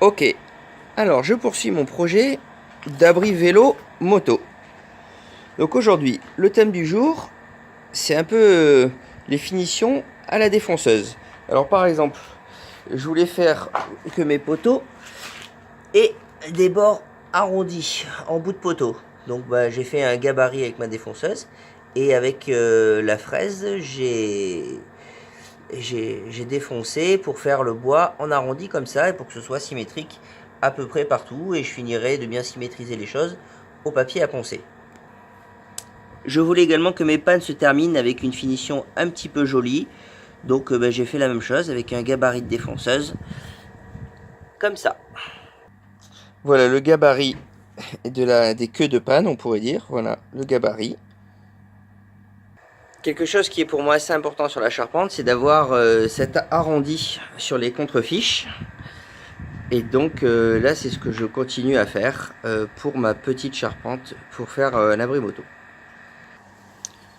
Ok, alors je poursuis mon projet d'abri vélo moto. Donc aujourd'hui, le thème du jour, c'est un peu les finitions à la défonceuse. Alors par exemple, je voulais faire que mes poteaux aient des bords arrondis en bout de poteau. Donc j'ai fait un gabarit avec ma défonceuse et avec la fraise, j'ai défoncé pour faire le bois en arrondi comme ça et pour que ce soit symétrique à peu près partout, et je finirai de bien symétriser les choses au papier à poncer. Je voulais également que mes pannes se terminent avec une finition un petit peu jolie, donc j'ai fait la même chose avec un gabarit de défonceuse comme ça. Voilà le gabarit des queues de panne, on pourrait dire. Voilà le gabarit. Quelque chose qui est pour moi assez important sur la charpente, c'est d'avoir cet arrondi sur les contrefiches. Et donc là, c'est ce que je continue à faire pour ma petite charpente, pour faire un abri moto.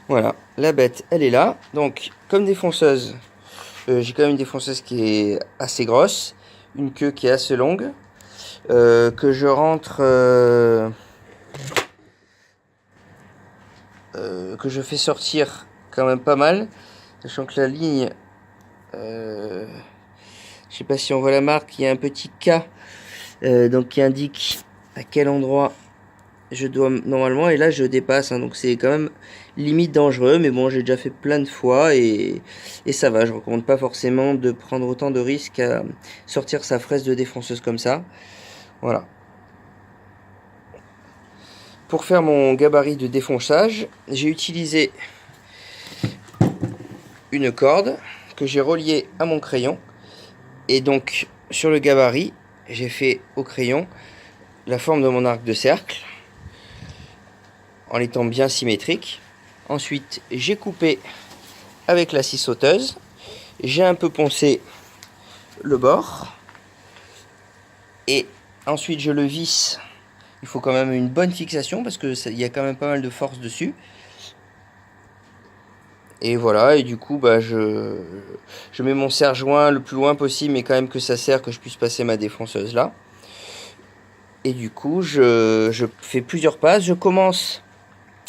Voilà, la bête, elle est là. Donc, comme défonceuse, j'ai quand même une défonceuse qui est assez grosse, une queue qui est assez longue, que je rentre, que je fais sortir quand même pas mal, sachant que la ligne, je sais pas si on voit la marque, il y a un petit K, donc qui indique à quel endroit je dois normalement, et là je dépasse, hein, donc c'est quand même limite dangereux, mais bon, j'ai déjà fait plein de fois et ça va. Je recommande pas forcément de prendre autant de risques à sortir sa fraise de défonceuse comme ça. Voilà. Pour faire mon gabarit de défonçage, j'ai utilisé une corde que j'ai reliée à mon crayon, et donc sur le gabarit, j'ai fait au crayon la forme de mon arc de cercle en étant bien symétrique. Ensuite, j'ai coupé avec la scie sauteuse. J'ai un peu poncé le bord. Et ensuite, je le visse. Il faut quand même une bonne fixation parce qu'il y a quand même pas mal de force dessus. Et voilà, et du coup, je mets mon serre-joint le plus loin possible, mais quand même que ça serre, que je puisse passer ma défonceuse là. Et du coup, je fais plusieurs passes. Je commence,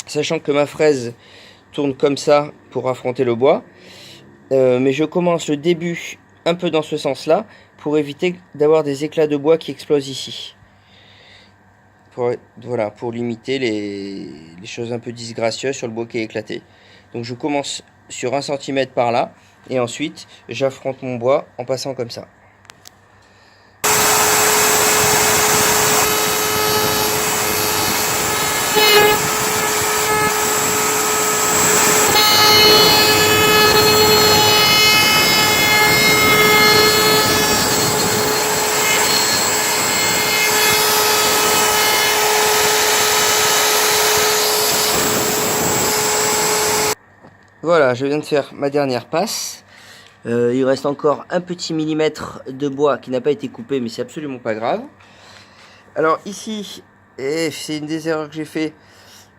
sachant que ma fraise tourne comme ça pour affronter le bois. Mais je commence le début un peu dans ce sens-là pour éviter d'avoir des éclats de bois qui explosent ici. Voilà, pour limiter les choses un peu disgracieuses sur le bois qui est éclaté. Donc je commence sur 1 cm par là et ensuite j'affronte mon bois en passant comme ça. Voilà, je viens de faire ma dernière passe. Il reste encore un petit millimètre de bois qui n'a pas été coupé, mais c'est absolument pas grave. Alors ici, c'est une des erreurs que j'ai fait.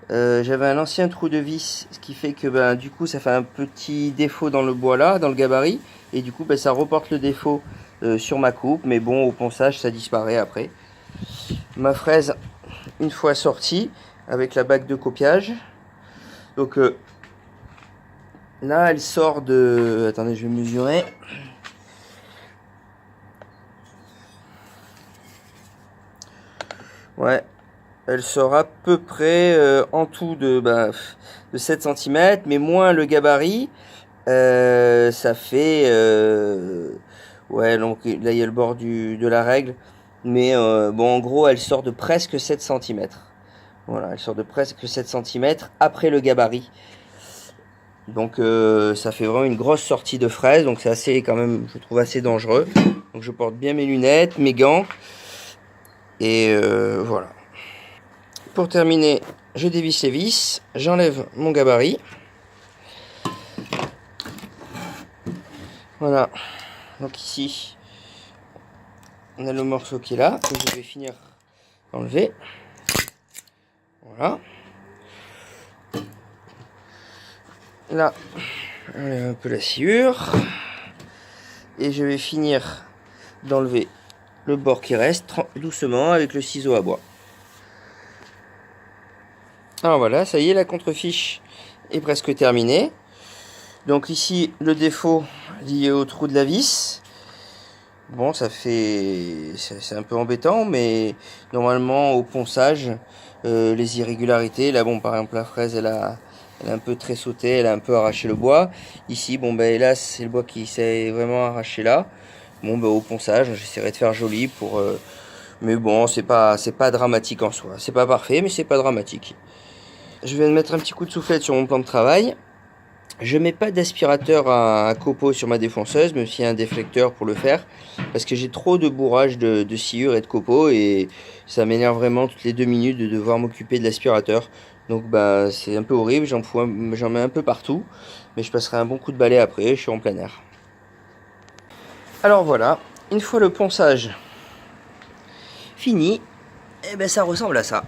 J'avais un ancien trou de vis, ce qui fait que du coup ça fait un petit défaut dans le bois là, dans le gabarit, et du coup ça reporte le défaut sur ma coupe, mais bon, au ponçage ça disparaît après. Ma fraise, une fois sortie, avec la bague de copiage, donc là elle sort de... Attendez, je vais mesurer. Ouais, elle sort à peu près en tout de 7 cm, mais moins le gabarit. Ça fait... ouais, donc là il y a le bord de la règle. Mais bon, en gros, elle sort de presque 7 cm. Voilà, elle sort de presque 7 cm après le gabarit. Donc ça fait vraiment une grosse sortie de fraise. Donc c'est assez, quand même, je trouve assez dangereux. Donc je porte bien mes lunettes, mes gants. Et voilà. Pour terminer, je dévisse les vis. J'enlève mon gabarit. Voilà. Donc ici, on a le morceau qui est là, que je vais finir d'enlever. Voilà. Là, on enlève un peu la sciure. Et je vais finir d'enlever le bord qui reste doucement avec le ciseau à bois. Alors voilà, ça y est, la contrefiche est presque terminée. Donc ici, le défaut lié au trou de la vis. Bon, c'est un peu embêtant, mais normalement au ponçage, les irrégularités, là bon, par exemple la fraise, elle a un peu tressauté, elle a un peu arraché le bois. Ici, bon ben hélas, c'est le bois qui s'est vraiment arraché là. Bon ben au ponçage, j'essaierai de faire joli pour, mais bon, c'est pas dramatique en soi. C'est pas parfait, mais c'est pas dramatique. Je viens de mettre un petit coup de soufflette sur mon plan de travail. Je mets pas d'aspirateur à copeaux sur ma défonceuse, même s'il y a un déflecteur pour le faire, parce que j'ai trop de bourrage de sciure et de copeaux et ça m'énerve vraiment toutes les 2 minutes de devoir m'occuper de l'aspirateur. Donc bah c'est un peu horrible, j'en mets un peu partout, mais je passerai un bon coup de balai après, je suis en plein air. Alors voilà, une fois le ponçage fini, et ben ça ressemble à ça.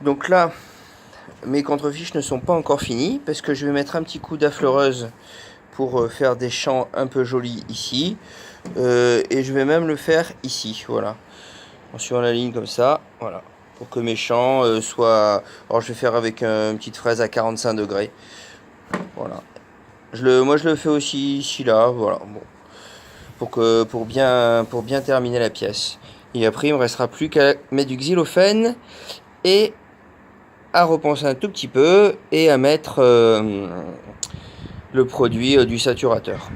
Donc là, mes contrefiches ne sont pas encore finies parce que je vais mettre un petit coup d'affleureuse pour faire des champs un peu jolis ici. Et je vais même le faire ici, voilà. En suivant la ligne comme ça, voilà. Pour que mes champs soient... Alors je vais faire avec une petite fraise à 45 degrés. Voilà. Moi je le fais aussi ici, là, voilà. Bon. Pour bien terminer la pièce. Et après il me restera plus qu'à mettre du xylophène et à repenser un tout petit peu et à mettre le produit du saturateur.